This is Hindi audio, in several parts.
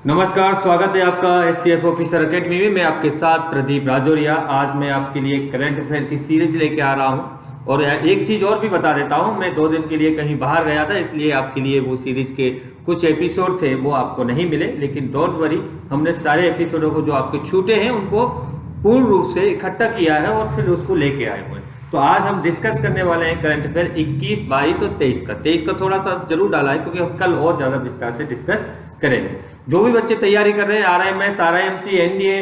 नमस्कार, स्वागत है आपका एससीएफ ऑफिसर एकेडमी में। मैं आपके साथ प्रदीप राजौरिया। आज मैं आपके लिए करंट अफेयर की सीरीज लेके आ रहा हूं और एक चीज़ और भी बता देता हूं, मैं 2 दिन के लिए कहीं बाहर गया था, इसलिए आपके लिए वो सीरीज के कुछ एपिसोड थे वो आपको नहीं मिले। लेकिन डोंट वरी, हमने सारे एपिसोडों को जो आपके छूटे हैं उनको पूर्ण रूप से इकट्ठा किया है और फिर उसको लेके आए हुए हैं। तो आज हम डिस्कस करने वाले हैं करंट अफेयर 21, 22 और 23 का। 23 का थोड़ा सा जरूर डाला है क्योंकि हम कल और ज़्यादा विस्तार से डिस्कस करेंगे। जो भी बच्चे तैयारी कर रहे हैं आरआईएमएस, आरआईएमसी, एनडीए,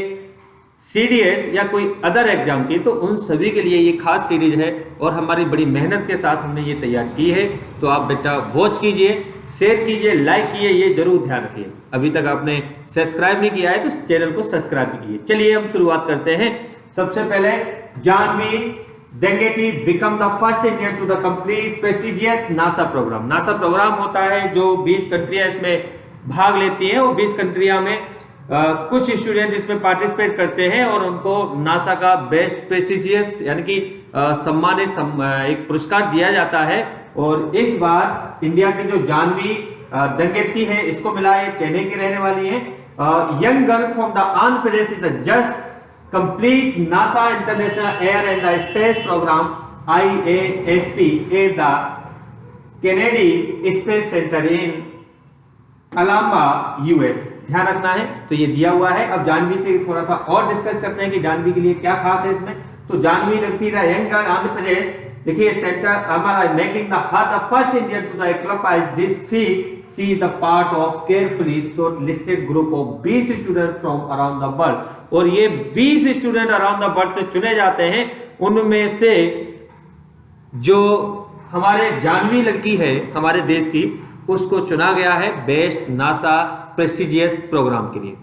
सीडीएस या कोई अदर एग्जाम की, तो उन सभी के लिए ये खास सीरीज है और हमारी बड़ी मेहनत के साथ हमने ये तैयार की है। तो आप बेटा वॉच कीजिए, शेयर कीजिए, लाइक कीजिए, ये जरूर ध्यान रखिए। अभी तक आपने सब्सक्राइब नहीं किया है तो चैनल को सब्सक्राइब भी कीजिए। चलिए हम शुरुआत करते हैं। सबसे पहले Jahnavi Dangeti become the first Indian to the complete prestigious NASA programme. NASA programme होता है जो 20 कंट्रियां इसमें भाग लेती हैं और 20 कंट्रियां में कुछ स्टूडेंट इसमें पार्टिसिपेट करते हैं और उनको नासा का बेस्ट प्रेस्टिजियस यानी कि सम्मानित एक पुरस्कार दिया जाता है। और इस बार इंडिया की जो जानवी डेंगेटी है इसको मिला है, चेन्नई की रहने वाली है। Young girl from the Andhra Pradesh is the just complete NASA International Air and the Space Program IASP at the Kennedy Space Center in अलाम्बा US। ध्यान रखना है, तो ये दिया हुआ है। अब जानवी से थोड़ा सा और डिस्कस करते हैं कि जानवी के लिए क्या खास है इसमें। तो जानवी लगती है यंग गर्ल आंध्र प्रदेश। देखिए सेंटर हमारा making the first Indian to the eclipse this feat. She is the part of carefully shortlisted group of 20 student from around the world. और ये 20 स्टूडेंट अराउंड द वर्ल्ड से चुने जाते हैं। उनमें से जो हमारे जानवी लड़की है हमारे देश की, उसको चुना गया है बेस्ट नासा प्रेस्टिजियस प्रोग्राम के लिए।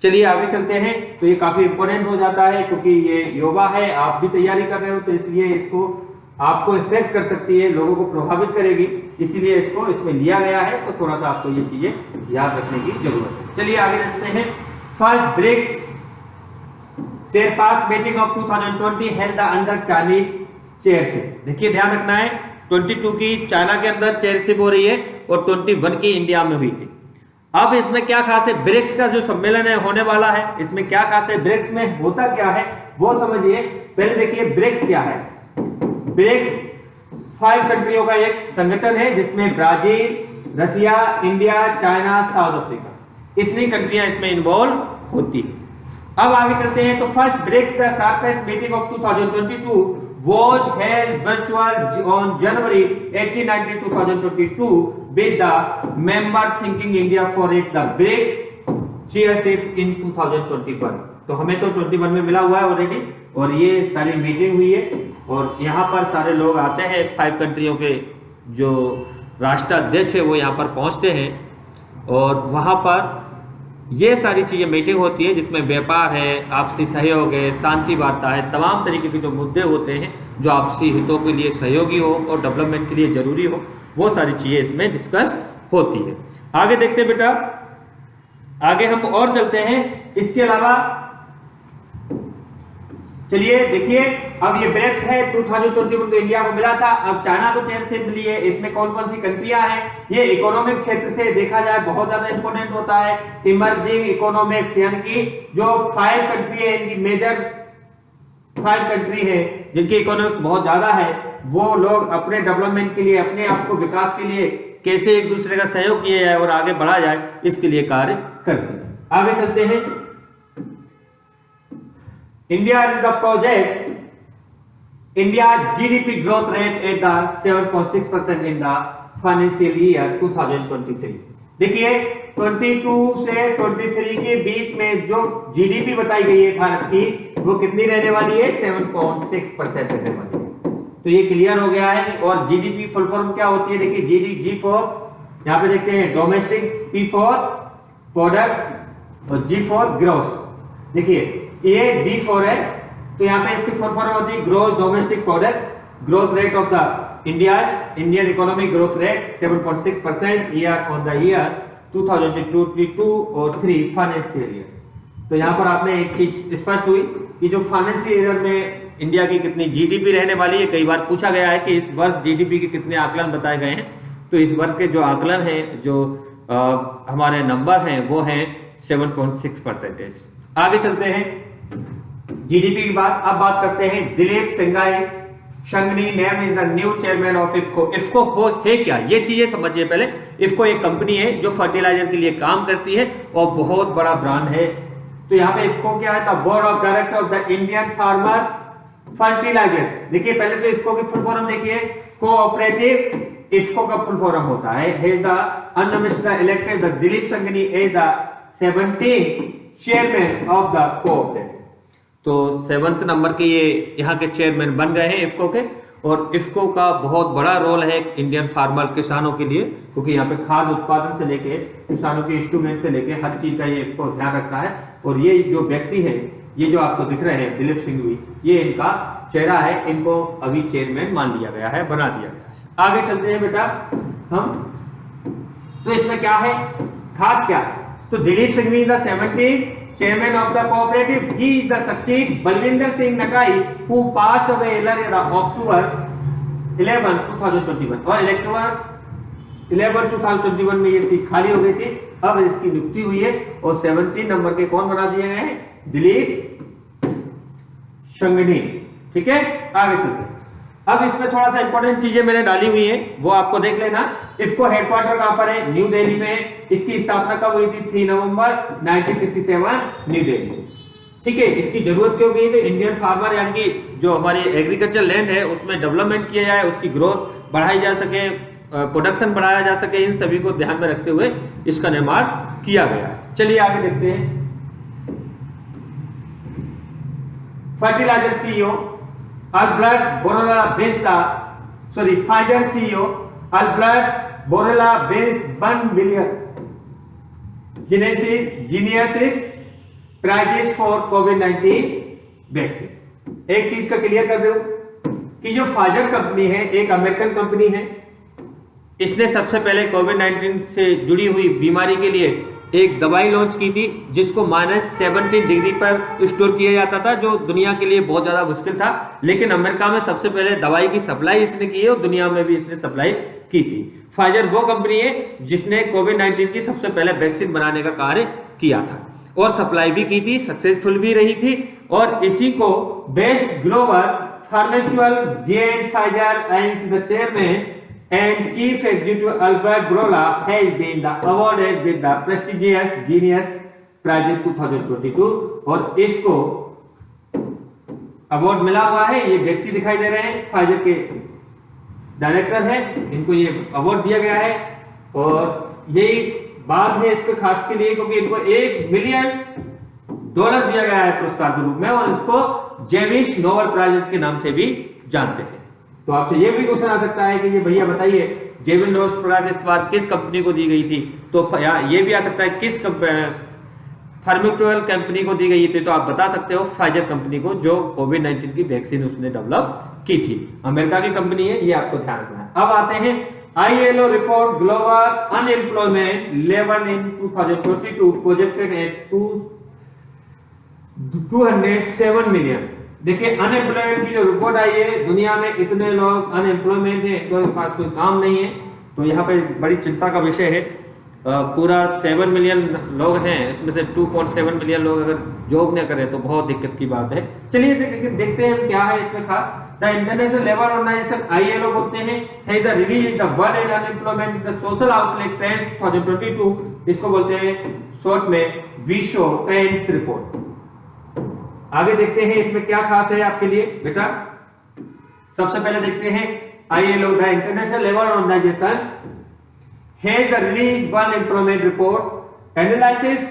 चलिए आगे चलते हैं। तो ये काफी इंपॉर्टेंट हो जाता है क्योंकि ये युवा है, आप भी तैयारी कर रहे हो, तो इसलिए इसको आपको इफेक्ट कर सकती है, लोगों को प्रभावित करेगी, इसीलिए इसको इसमें लिया गया है। तो थोड़ा सा आपको ये चीजें याद रखने की जरूरत है। चलिए आगे चलते हैं। First BRICS sherpas meeting of 2020 held under Chinese chairship. देखिए ध्यान रखना है, 22 की चाइना के अंदर चेयरशिप हो रही है और 21 की इंडिया में हुई थी। अब इसमें क्या खास है, ब्रिक्स का जो सम्मेलन है होने वाला है, इसमें क्या खास है, ब्रिक्स में होता क्या है वो समझिए। पहले देखिए ब्रिक्स क्या है। ब्रिक्स 5 कंट्रियों का एक संगठन है जिसमें ब्राजील, रसिया, इंडिया, चाइना, साउथ अफ्रीका, इतनी कंट्रियां इसमें इन्वॉल्व होती है। अब आगे चलते हैं। तो first BRICS the sharpest meeting of 2022 was held virtual on January 18, 2022 with the member thanking India for it the BRICS chairship in 2021। तो हमें तो 21 में मिला हुआ है ऑलरेडी और ये सारी मीटिंग हुई है और यहाँ पर सारे लोग आते हैं। 5 कंट्रियों के जो राष्ट्राध्यक्ष है वो यहाँ पर पहुँचते हैं और वहाँ पर ये सारी चीजें मीटिंग होती है जिसमें व्यापार है, आपसी सहयोग है, शांति वार्ता है, तमाम तरीके के जो मुद्दे होते हैं जो आपसी हितों के लिए सहयोगी हो और डेवलपमेंट के लिए जरूरी हो, वो सारी चीजें इसमें डिस्कस होती है। आगे देखते हैं बेटा, आगे हम और चलते हैं। इसके अलावा चलिए देखिए, अब ये ब्रिक्स है 2021 में इंडिया को मिला था, अब चाइना को चेयरशिप मिली है। इसमें कौन कौन सी कंट्रियां हैं, ये इकोनॉमिक क्षेत्र से देखा जाए बहुत ज्यादा इंपॉर्टेंट होता है। इमर्जिंग इकोनॉमिक्स यानी कि जो 5 कंट्री है, इनकी मेजर 5 कंट्री है जिनकी इकोनॉमिक्स बहुत ज्यादा है, वो लोग अपने डेवलपमेंट के लिए, अपने आप को विकास के लिए कैसे एक दूसरे का सहयोग किया जाए और आगे बढ़ा जाए, इसके लिए कार्य करते हैं। आगे चलते हैं। India is the project. India GDP growth rate at the 7.6% in the financial year 2023। देखिए 22 से 23 के बीच में जो जीडीपी बताई गई है भारत की, वो कितनी रहने वाली है, 7.6% रहने वाली है। तो ये क्लियर हो गया है। और जीडीपी फुल फॉर्म क्या होती है, देखिए G फॉर, यहाँ पे देखते हैं डोमेस्टिक, P फॉर प्रोडक्ट और G फॉर ग्रोथ। देखिए ये D4 है, तो यहाँ पे इसकी फुल फॉर्म होती है growth domestic product, growth rate of the Indian economic growth rate 7.6% year on the year 2022 और 3 फाइनेंशियल ईयर। तो यहाँ पर आपने एक चीज स्पष्ट हुई कि जो फाइनेंशियल ईयर में इंडिया की कितनी जीडीपी रहने वाली है। कई बार पूछा गया है कि इस वर्ष जीडीपी के कितने आकलन बताए गए हैं, तो इस वर्ष के जो आकलन है, जो हमारे नंबर हैं वो हैं 7.6%। आगे चलते हैं जीडीपी की बात। अब बात करते हैं Dilip Sanghani name is the new chairman of IFFCO. IFFCO हो है क्या, ये चीजें समझिए पहले। इफको एक कंपनी है जो फर्टिलाइजर के लिए काम करती है और बहुत बड़ा ब्रांड है। तो यहाँ पे इफको क्या है, the board of director of the Indian farmer fertilisers. देखिए पहले तो इफको की फुल फॉर्म देखिए, कोऑपरेटिव। इफको का फुल फॉर्म होता है is the unanimously elected the Dilip Sanghani is the 17th chairman of the cooperative. तो 7th नंबर के ये यहाँ के चेयरमैन बन गए हैं इफको के। और इफको का बहुत बड़ा रोल है इंडियन फार्मर किसानों के लिए, क्योंकि यहाँ पे खाद उत्पादन से लेके किसानों के इंस्ट्रूमेंट से लेके हर चीज का ये इफको ध्यान रखता है। और ये जो व्यक्ति है, ये जो आपको दिख रहे हैं दिलीप संघवी, ये इनका चेहरा है। इनको अभी चेयरमैन मान लिया गया है, बना दिया गया है। आगे चलते हैं बेटा हम। तो इसमें क्या है खास, क्या है, तो Dilip Sanghvi the 17th Chairman of the cooperative. He is the succeed Balwinder Singh Nakai, who passed away earlier October 11, 2021 और October 11, 2021 में ये सीट खाली हो गई थी। अब इसकी नियुक्ति हुई है और 17 नंबर के कौन बना दिए गए हैं, दिलीप संघनी। ठीक है, आगे चलते हैं। अब इसमें थोड़ा सा इंपॉर्टेंट चीजें मैंने डाली हुई हैं, वो आपको देख लेना। इसको हेडक्वार्टर कहां पर है, न्यू दिल्ली में है। इसकी स्थापना कब हुई थी, 3 नवंबर 1967 न्यू दिल्ली से। ठीक है, इसकी जरूरत क्यों गई थी, इंडियन फार्मर यानी कि जो हमारी एग्रीकल्चर लैंड है उसमें डेवलपमेंट किया जाए, उसकी ग्रोथ बढ़ाई जा सके, प्रोडक्शन बढ़ाया जा सके, इन सभी को ध्यान में रखते हुए इसका निर्माण किया गया है। चलिए आगे देखते हैं। Fertiliser CEO Albert Bourla based Pfizer CEO Albert Bourla based 1 billion geniuses prizes for COVID-19 vaccine. एक चीज का क्लियर कर दूं कि जो फाइजर कंपनी है एक अमेरिकन कंपनी है। इसने सबसे पहले कोविड-19 से जुड़ी हुई बीमारी के लिए एक दवाई लॉन्च की थी, जिसको -17 डिग्री पर स्टोर किया जाता था, जो दुनिया के लिए बहुत ज्यादा मुश्किल था। लेकिन अमेरिका में सबसे पहले दवाई की सप्लाई इसने की है और दुनिया में भी इसने सप्लाई की थी। फाइजर वो कंपनी है जिसने कोविड-19 की सबसे पहले वैक्सीन बनाने का कार्य किया था और सप्लाई भी की थी, सक्सेसफुल भी रही थी। और इसी को best global pharmaceutical giant Pfizer and the chairman and Chief Executive Albert Bourla has been awarded with the prestigious Genius Prize 2022। और इसको अवार्ड मिला हुआ है। ये व्यक्ति दिखाई दे रहे हैं, फाइजर के डायरेक्टर हैं, इनको ये अवार्ड दिया गया है। और यही बात है इसके खास के लिए, क्योंकि इनको $1 मिलियन दिया गया है पुरस्कार के रूप में, और इसको जेविश नोबेल प्राइज के नाम से भी जानते हैं। तो आपसे ये भी क्वेश्चन आ सकता है कि ये भैया बताइए जेविश नोबेल प्राइज इस बार किस कंपनी को दी गई थी। तो ये भी आ सकता है किस फार्मास्यूटिकल कंपनी को दी गई थी। तो आप बता सकते हो फाइजर कंपनी को, जो कोविड-19 की वैक्सीन उसने डेवलप की थी। अमेरिका की कंपनी है, ये आपको ध्यान रखना है। अब आते हैं ILO report global unemployment level in 2022 projected at 207 million. देखिए अनएम्प्लॉयमेंट की जो रिपोर्ट आई है, दुनिया में इतने लोग अनएम्प्लॉयमेंट है, इनके पास कोई काम नहीं है। तो यहाँ पे बड़ी चिंता का विषय है। पूरा 7 मिलियन लोग हैं, इसमें से 2.7 मिलियन लोग अगर जॉब न करें तो बहुत दिक्कत की बात है। चलिए देखते हैं क्या है इसमें खास। The international labour organisation ILO बोलते हैं है the release the world unemployment the social outlook trends 2022। इसको बोलते हैं शॉर्ट में विशो ट्रेंड्स रिपोर्ट। आगे देखते हैं इसमें क्या खास है आपके लिए बेटा। सबसे पहले देखते हैं ILO the international labour organisation has released one employment report analyzes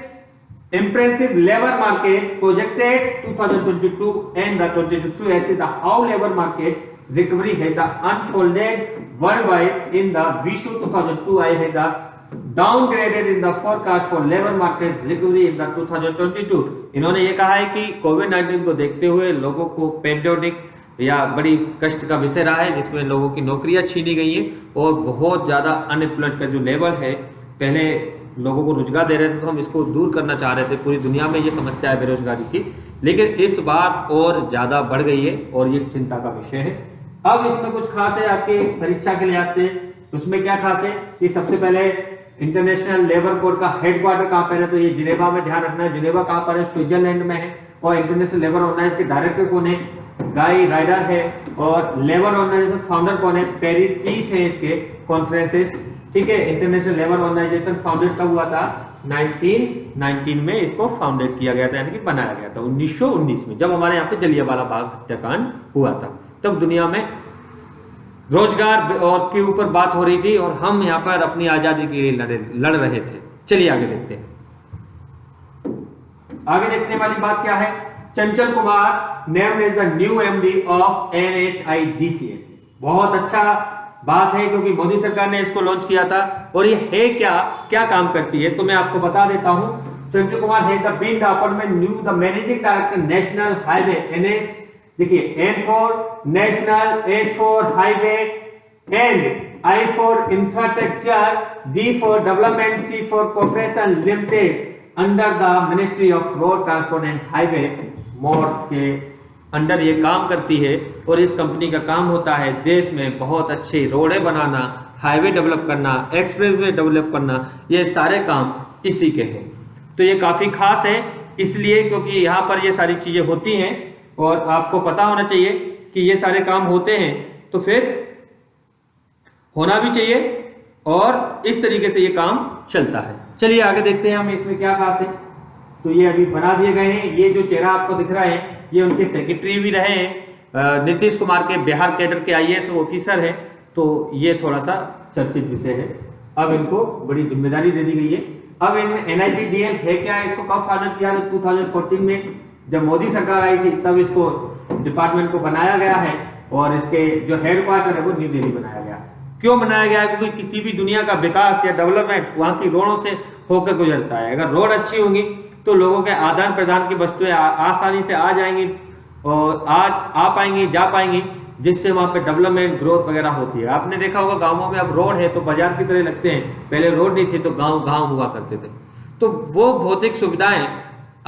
impressive labor market projected 2022 and the 2023 as the how labor market recovery has unfolded worldwide in the Vishu 2002 I had the downgraded in the forecast for labor market recovery in the 2022। इन्होंने ये कहा है कि कोविड-19 को देखते हुए लोगों को पेंडेमिक या बड़ी कष्ट का विषय रहा है, जिसमें लोगों की नौकरियां छीनी गई हैं और बहुत ज़्यादा अनएम्प्लॉयड का जो लेवल है, पहले लोगों को रोजगार दे रहे थे तो हम इसको दूर करना चाह रहे थे। पूरी दुनिया में ये समस्या है बेरोजगारी की, लेकिन इस बार और ज़्यादा बढ़ गई है और ये चिंता का विषय है। अब इसमें कुछ खास है आपके परीक्षा के लिहाज से। उसमें क्या खास है कि सबसे पहले इंटरनेशनल लेबर कोड का हेडक्वार्टर कहां पर है, तो ये जिनेवा में, ध्यान रखना है जिनेवा कहां पर है, स्विट्जरलैंड में है। और इंटरनेशनल लेबर ऑर्गेनाइजेशन के डायरेक्टर कौन है, गाई राइडर है। और लेबर ऑर्गेनाइजेशन फाउंडर कौन है, पेरिस पीस है इसके कॉन्फ्रेंसेस, ठीक है। इंटरनेशनल लेबर ऑर्गेनाइजेशन फाउंडेड कब हुआ था, 1919 में इसको फाउंडेड किया गया था, यानी कि बनाया गया था 1919 में, जब हमारे यहाँ पे जलियांवाला बाग हत्याकांड हुआ था। तब दुनिया में रोजगार और के ऊपर बात हो रही थी और हम यहाँ पर अपनी आजादी के लिए लड़ रहे थे। चलिए आगे देखते हैं। आगे देखने वाली बात क्या है, Chanchal Kumar named as the new MD of NHIDCL। बहुत अच्छा बात है क्योंकि मोदी सरकार ने इसको लॉन्च किया था। और ये है क्या काम करती है, तो मैं आपको बता देता हूं। चंचल कुमार है the been the appointment new the managing director national highway NH, देखिए N for national, H for highway, and I for infrastructure, D for development, C for corporation limited under the ministry of road transport and highway MoRTH के अंडर ये काम करती है। और इस कंपनी का काम होता है देश में बहुत अच्छे रोडें बनाना, हाईवे डेवलप करना, एक्सप्रेसवे डेवलप करना, ये सारे काम इसी के हैं। तो ये काफी खास है इसलिए क्योंकि यहाँ पर ये सारी चीजें होती हैं और आपको पता होना चाहिए कि ये सारे काम होते हैं, तो फिर होना भी चाहिए और इस तरीके से ये काम चलता है। चलिए आगे देखते हैं हम इसमें क्या खास है। तो ये अभी बना दिए गए हैं। ये जो चेहरा आपको दिख रहा है ये उनके सेक्रेटरी भी रहे हैं, नीतीश कुमार के बिहार कैडर के IAS ऑफिसर हैं। तो ये थोड़ा सा चर्चित विषय है। अब इनको बड़ी जिम्मेदारी दे दी गई है। अब इनमें NIGDL है क्या, इसको कब फाइनल किया, 2014 में जब मोदी सरकार आई थी तब इसको डिपार्टमेंट को बनाया गया है और इसके जो हेडक्वार्टर है वो न्यू दिल्ली बनाया गया। क्यों बनाया गया है, क्योंकि किसी भी दुनिया का विकास या डेवलपमेंट वहां की रोडों से होकर गुजरता है। अगर रोड अच्छी होंगी तो लोगों के आदान प्रदान की वस्तुएं आसानी से आ जाएंगी और आ पाएंगी, जा पाएंगी, जिससे वहां पे डेवलपमेंट ग्रोथ वगैरह होती है। आपने देखा होगा गांवों में अब रोड है तो बाजार की तरह लगते हैं, पहले रोड नहीं थी तो गांव हुआ करते थे। तो वो भौतिक सुविधाएं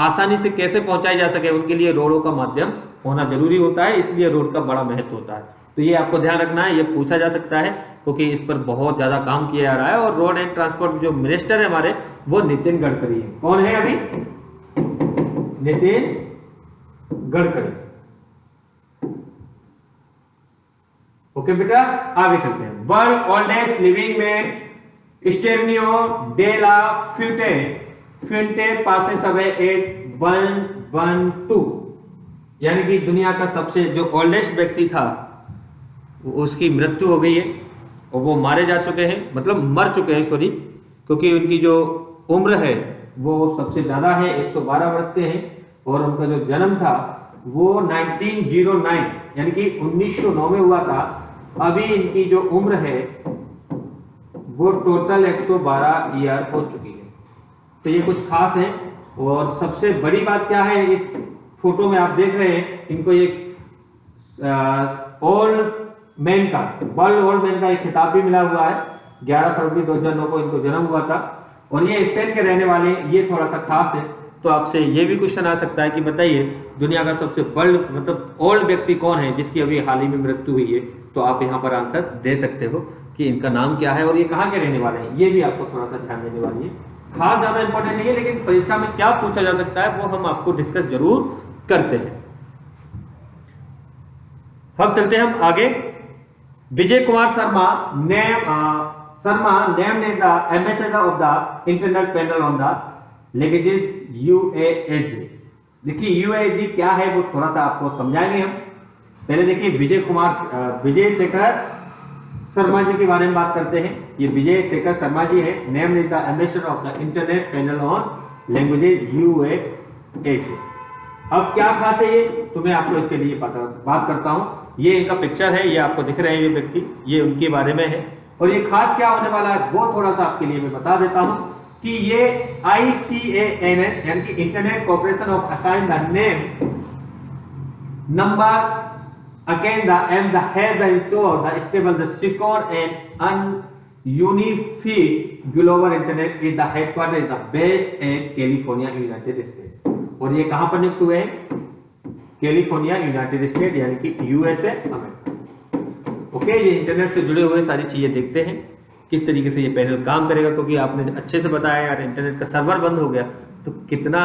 आसानी से कैसे पहुंचाई जा सके उनके लिए रोडों का माध्यम होना जरूरी होता है, इसलिए रोड का बड़ा महत्व होता है। तो ये आपको ध्यान रखना है, ये पूछा जा सकता है क्योंकि इस पर बहुत ज्यादा काम किया जा रहा है। और रोड एंड ट्रांसपोर्ट जो मिनिस्टर है हमारे वो नितिन गडकरी है। कौन है अभी, नितिन गडकरी। ओके बेटा आगे चलते हैं। World oldest living man Saturnino de la Fuente passes away at 112, यानी कि दुनिया का सबसे जो ओल्डेस्ट व्यक्ति था उसकी मृत्यु हो गई है और वो मारे जा चुके हैं, मतलब मर चुके हैं सॉरी, क्योंकि उनकी जो उम्र है वो सबसे ज्यादा है, 112 वर्ष के हैं। और उनका जो जन्म था वो 1909 यानी कि 1909 में हुआ था। अभी इनकी जो उम्र है वो टोटल 112 ईयर हो चुकी है। तो ये कुछ खास है। और सबसे बड़ी बात क्या है, इस फोटो में आप देख रहे हैं इनको एक ओल्ड मैन का, वर्ल्ड ओल्ड मैन का एक खिताब भी मिला हुआ है। 11 फरवरी 2009 को इनको जन्म हुआ था और ये स्पेन के रहने वाले, ये थोड़ा सा खास है। तो आपसे ये भी क्वेश्चन आ सकता है कि बताइए दुनिया का सबसे वर्ल्ड मतलब ओल्ड व्यक्ति कौन है जिसकी अभी हाल ही में मृत्यु हुई है। तो आप यहाँ पर आंसर दे सकते हो कि इनका नाम क्या है और ये कहाँ के रहने वाले हैं। ये भी आपको थोड़ा सा ध्यान देने वाली है, खास ज्यादा इंपॉर्टेंट नहीं है, लेकिन परीक्षा में क्या पूछा जा सकता है वो हम आपको डिस्कस जरूर करते हैं। अब चलते हैं हम आगे। Vijay Kumar Sharma named as the ambassador of the internal panel on the linkages UAG। देखिए UAG क्या है वो थोड़ा सा आपको समझाएंगे हम। पहले देखिए विजय शेखर शर्मा जी के बारे में बात करते हैं। ये विजय शेखर शर्मा जी है, named as the ambassador of the internet panel on languages UAG। अब क्या खास है ये, तो मैं आपको इसके लिए बात करता हूं। ये इनका पिक्चर है, ये आपको दिख रहे हैं ये व्यक्ति, ये उनके बारे में है। और ये खास क्या होने वाला है वो थोड़ा सा आपके लिए मैं बता देता हूं कि ये ICANN यानी कि internet corporation of assign the name number again the head and ensure the stable, the secure and unified global internet is the headquarters is the based at California, United States। और ये कहां पर नियुक्त हुए हैं, कैलिफोर्निया यूनाइटेड स्टेट यानी कि USA अमेरिका। ओके, ये इंटरनेट से जुड़े हुए सारी चीजें देखते हैं। किस तरीके से ये पैनल काम करेगा, क्योंकि आपने अच्छे से बताया यार इंटरनेट का सर्वर बंद हो गया तो कितना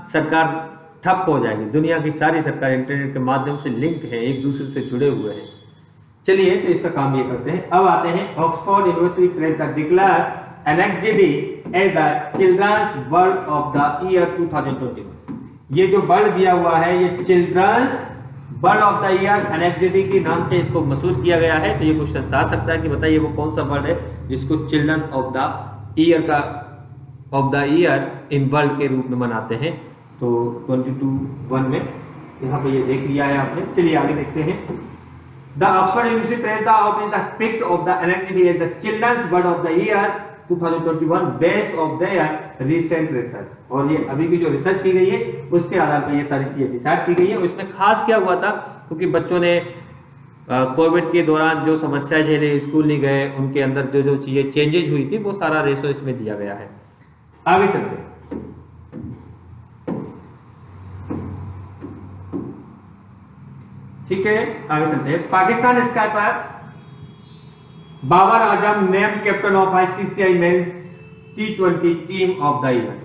सरकार ठप हो जाएगी। दुनिया की सारी सरकार इंटरनेट के माध्यम से लिंक है, एक दूसरे से जुड़े हुए हैं। चलिए तो इसका काम ये करते हैं। अब आते हैं Oxford University Press the declare anxiety as the children's word of the year 2021। ये जो वर्ड दिया हुआ है ये children's word of the year anxiety के नाम से इसको मशहूर किया गया है। तो ये क्वेश्चन आ सकता है कि बताइए वो कौन सा वर्ड है जिसको चिल्ड्रन ऑफ द ईयर का of the year in world के रूप में मनाते हैं। तो 22(1) में यहाँ पे ये देख लिया है आपने। चलिए आगे देखते हैं। The Oxford University Press the opening the pick of the anxiety as the children's word of the year 2021 based of their recent research. और ये अभी की जो रिसर्च की गई है उसके आधार पर ये सारी चीजें डिसाइड की गई है। उसमें खास क्या हुआ था, क्योंकि बच्चों ने कोविड के दौरान जो समस्या झेली, स्कूल नहीं गए, उनके अंदर जो जो चीजें चेंजेस हुई थी वो सारा रेशो इसमें दिया गया है। आगे चलते हैं। ठीक है आगे चलते हैं। पाकिस्तान स्काई पर Babar Azam name captain of ICCI men's T20 team of the year.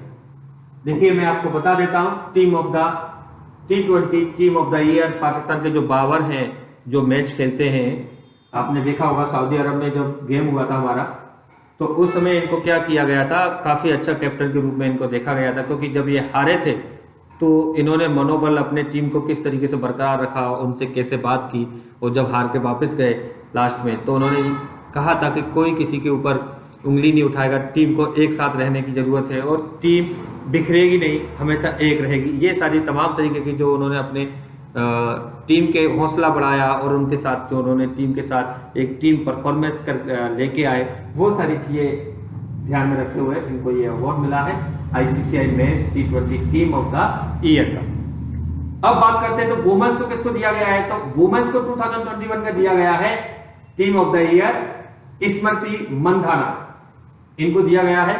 देखिए मैं आपको बता देता हूं, team of the T20 team of the year Pakistan के जो बाबर हैं जो मैच खेलते हैं, आपने देखा होगा सऊदी अरब में जब गेम हुआ था हमारा, तो उस समय इनको क्या किया गया था, काफी अच्छा कैप्टन के रूप में इनको देखा गया था। क्योंकि जब ये हारे थे तो इन्होंने मनोबल अपने टीम को किस तरीके से बरकरार रखा, उनसे कैसे बात की, और जब हार के वापस गए लास्ट में तो उन्होंने कहा था कि कोई किसी के ऊपर उंगली नहीं उठाएगा, टीम को एक साथ रहने की जरूरत है और टीम बिखरेगी नहीं, हमेशा एक रहेगी। ये सारी तमाम तरीके की जो उन्होंने अपने टीम के हौसला बढ़ाया और उनके साथ जो उन्होंने टीम के साथ एक टीम परफॉर्मेंस कर लेके आए, वो सारी चीजें ध्यान में रखते हुए इनको ये अवार्ड मिला है ICCI men's T20 team of the year का। अब बात करते हैं तो वुमेन्स को किसको दिया गया है, तो वुमेन्स को 2021 का दिया गया है team of the year Smriti Mandhana, इनको दिया गया है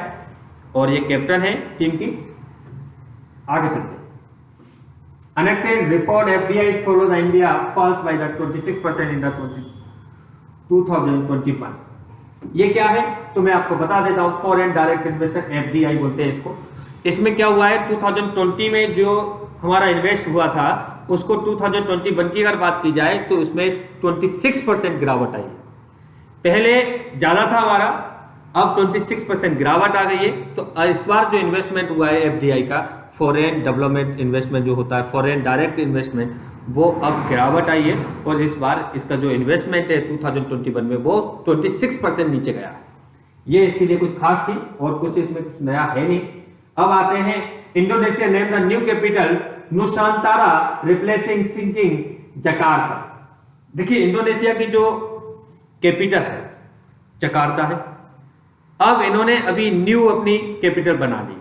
और ये कैप्टन है टीम की। आगे चलते हैं। Unacted report FDI follows India falls by the 26% in the 2021। ये क्या है तो मैं आपको बता देता हूं। फॉरेन डायरेक्ट इन्वेस्टमेंट FDI बोलते हैं इसको। इसमें क्या हुआ है, 2020 में जो हमारा इन्वेस्ट हुआ था उसको 2021 की अगर बात की जाए तो उसमें 26% गिरावट आई। पहले ज्यादा था हमारा, अब 26% गिरावट आ गई है। तो इस बार जो इन्वेस्टमेंट हुआ है FDI का, फॉरेन डेवलपमेंट इन्वेस्टमेंट जो होता है, फॉरेन डायरेक्ट इन्वेस्टमेंट, वो अब गिरावट आई है और इस बार इसका जो इन्वेस्टमेंट है 2021 में वो 26% नीचे गया। ये इसके लिए कुछ खास थी और कुछ इसमें कुछ नया है नहीं। अब आते हैं Indonesia name the new capital Nusantara replacing sinking Jakarta. देखिए इंडोनेशिया की जो कैपिटल है जकार्ता है, अब इन्होंने अभी न्यू अपनी कैपिटल बना ली।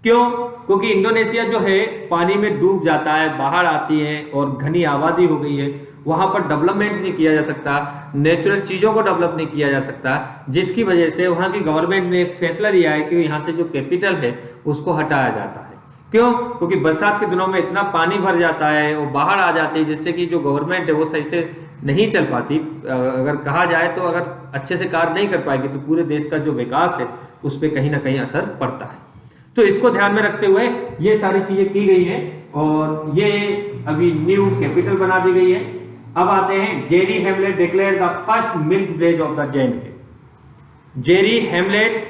क्यों? क्योंकि इंडोनेशिया जो है पानी में डूब जाता है, बाढ़ आती है और घनी आबादी हो गई है, वहां पर डेवलपमेंट नहीं किया जा सकता, नेचुरल चीजों को डेवलप नहीं किया जा सकता, जिसकी वजह से वहां की गवर्नमेंट ने एक फैसला लिया है कि यहाँ से जो कैपिटल है उसको हटाया जाता है। क्यों? क्योंकि बरसात के दिनों में इतना पानी भर जाता है और बाढ़ आ जाती है, जिससे कि जो गवर्नमेंट है वो सही से नहीं चल पाती। अगर कहा जाए तो अगर अच्छे से कार्य नहीं कर पाएगी तो पूरे देश का जो विकास है उस पर कहीं ना कहीं असर पड़ता है। तो इसको ध्यान में रखते हुए ये सारी चीजें की गई हैं और ये अभी न्यू कैपिटल बना दी गई है। अब आते हैं Jeri hamlet declare the first milk village of the J&K। Jeri hamlet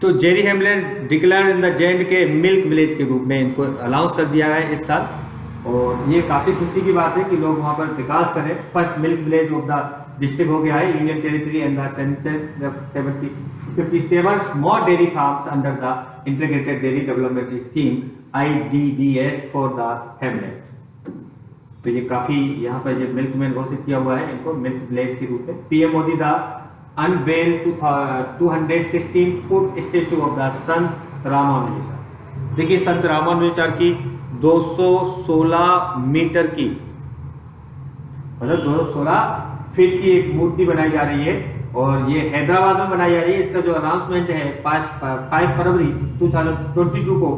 तो Jeri hamlet declare in the J&K milk village के रूप में इनको अनाउंस कर दिया है इस साल, और ये काफी खुशी की बात है कि लोग वहां पर विकास करें। First milk village of the district हो गया है union territory and the census 57 small dairy farms under the integrated dairy development scheme IDDS for the hamlet. तो ये काफी यहाँ पर ये मिल्कमैन घोषित किया हुआ है इनको मिल्क विलेज के रूप में। PM Modi the unveil 216 foot statue of the Sant Ramanujacharya. देखिए संत रामानुजाचार्य की 216 मीटर की मतलब 216 फीट की एक मूर्ति बनाई जा रही है और ये हैदराबाद में बनाई जा रही है। इसका जो अनाउंसमेंट है 5 फरवरी 2022 को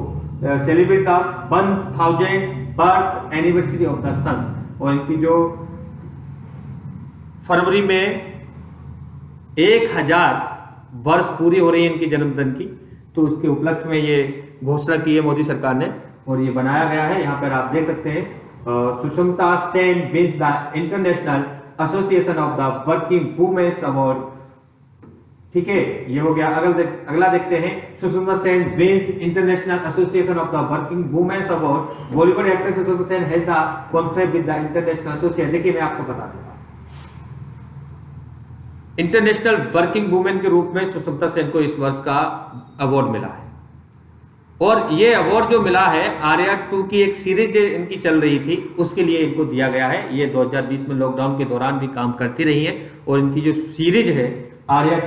celebrate the 1000 birth anniversary of the sun, और इनकी जो फरवरी में 1000 वर्ष पूरी हो रही है इनकी जन्मदिन की, तो उसके उपलक्ष्य में ये घोषणा की है मोदी सरकार ने और ये बनाया गया है। यहाँ पर आप देख सकते हैं Sushmita Sen wins the international association of the working women's award. ठीक है, ये हो गया। अगला देखते हैं, Sushmita Sen wins international association of the working women's award. Bollywood actress Sushmita Sen has the conference with the international association. देखिए मैं आपको बता दूंगा, इंटरनेशनल वर्किंग वुमेन के रूप में सुषमता सेन को इस वर्ष का अवार्ड मिला है। और ये अवार्ड जो मिला है आर्या 2 की एक सीरीज इनकी चल रही थी उसके लिए इनको दिया गया है। ये 2020 में लॉकडाउन के दौरान भी काम करती रही है और इनकी जो सीरीज है आर्या